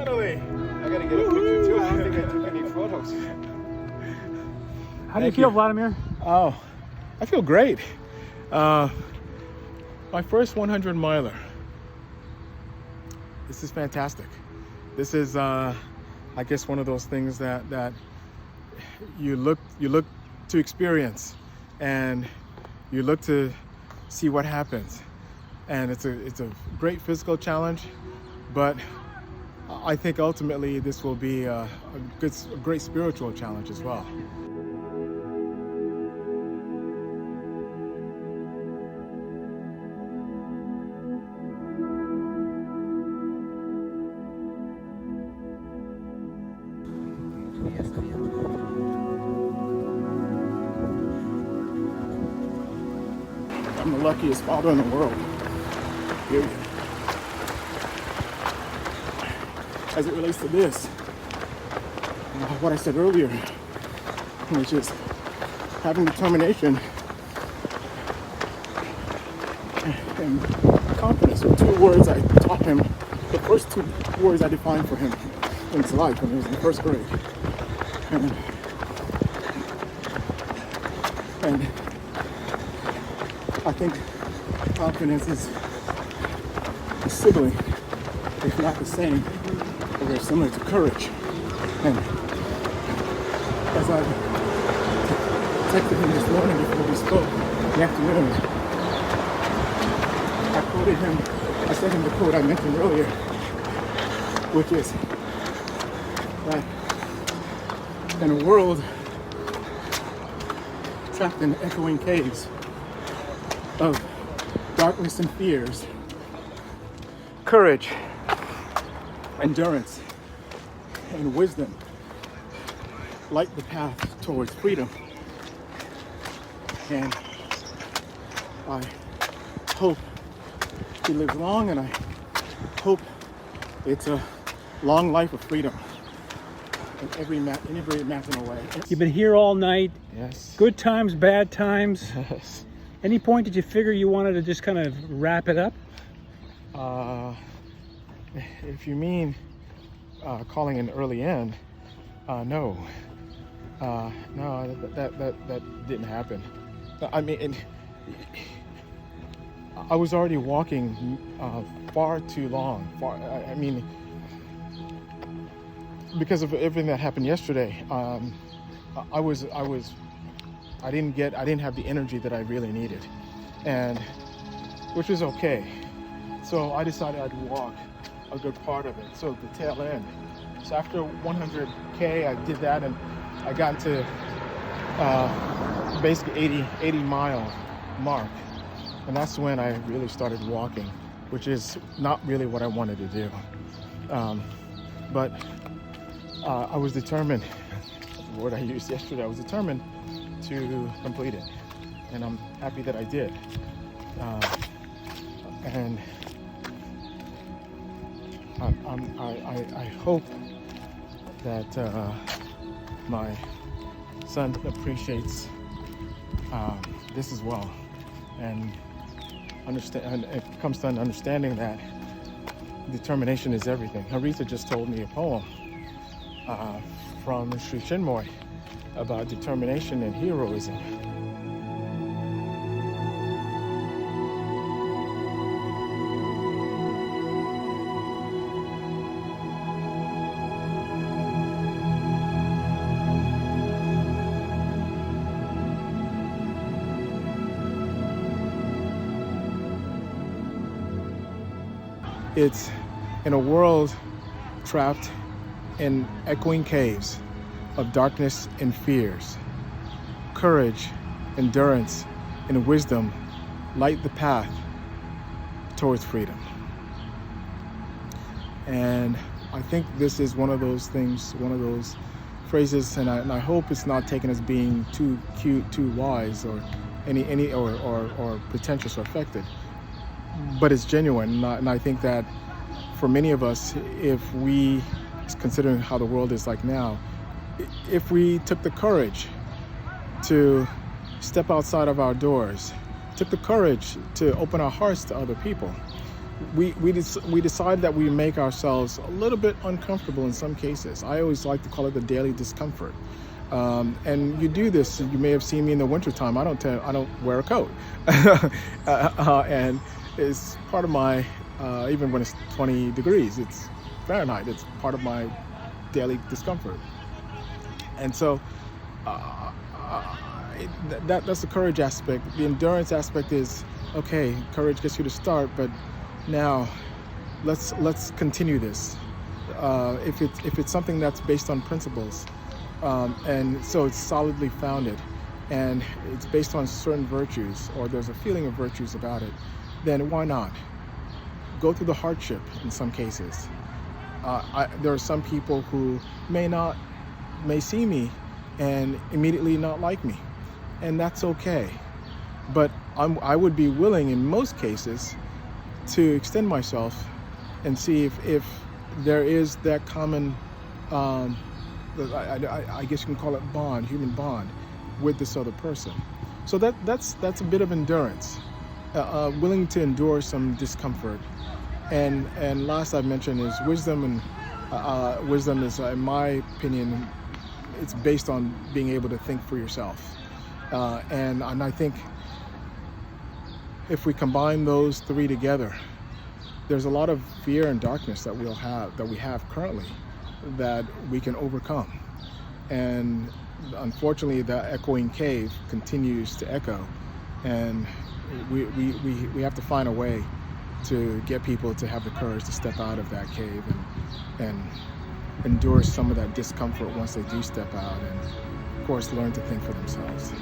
Finally! I gotta get a picture too. I don't think I took any photos. How do you feel, Vladimir? Oh, I feel great. My first 100 miler. This is fantastic. This is, I guess, one of those things that you look to experience, and you look to see what happens. And it's a great physical challenge, but I think ultimately this will be a great spiritual challenge as well. I'm the luckiest father in the world. Period. As it relates to this, what I said earlier, which is having determination and confidence are two words I taught him, the first two words I defined for him in his life when he was in first grade. And I think confidence is a sibling, if not the same, but they're similar to courage. And as I texted him this morning before we spoke in the afternoon, I quoted him, I sent him the quote I mentioned earlier, which is that in a world trapped in echoing caves of darkness and fears, courage, endurance, and wisdom light the path towards freedom. And I hope he lives long, and I hope it's a long life of freedom in every imaginable way. You've been here all night. Yes. Good times, bad times. Yes. Any point did you figure you wanted to just kind of wrap it up? If you mean calling an early end, no. No, that didn't happen. I mean, I was already walking far too long. I mean, because of everything that happened yesterday, I didn't have the energy that I really needed, and which was okay. So I decided I'd walk a good part of it, so the tail end. So after 100K, I did that, and I got to basically 80 mile mark, and that's when I really started walking, which is not really what I wanted to do. But I was determined, the word I used yesterday, I was determined to complete it, and I'm happy that I did. And I hope that my son appreciates this as well, and it comes to an understanding that determination is everything. Harita just told me a poem from Sri Chinmoy about determination and heroism. It's in a world trapped in echoing caves of darkness and fears. Courage, endurance, and wisdom light the path towards freedom. And I think this is one of those things, one of those phrases, and I hope it's not taken as being too cute, too wise, or or pretentious or affected. But it's genuine, and I think that for many of us, if we, considering how the world is like now, if we took the courage to step outside of our doors, took the courage to open our hearts to other people, we decide that we make ourselves a little bit uncomfortable in some cases. I always like to call it the daily discomfort. And you do this. You may have seen me in the wintertime. I don't wear a coat, and it's part of my even when it's 20 degrees, it's Fahrenheit. It's part of my daily discomfort. And so that's the courage aspect. The endurance aspect is okay. Courage gets you to start, but now let's continue this. If it's something that's based on principles. And so it's solidly founded and it's based on certain virtues, or there's a feeling of virtues about it, then why not? Go through the hardship in some cases. There are some people who may see me and immediately not like me, and that's okay. But I would be willing in most cases to extend myself and see if there is that common I guess you can call it bond, human bond, with this other person. So that's a bit of endurance, willing to endure some discomfort. And last I've mentioned is wisdom, and wisdom is, in my opinion, it's based on being able to think for yourself. And I think if we combine those three together, there's a lot of fear and darkness that we have currently, that we can overcome. And unfortunately, the echoing cave continues to echo, and we have to find a way to get people to have the courage to step out of that cave and endure some of that discomfort once they do step out, and of course learn to think for themselves.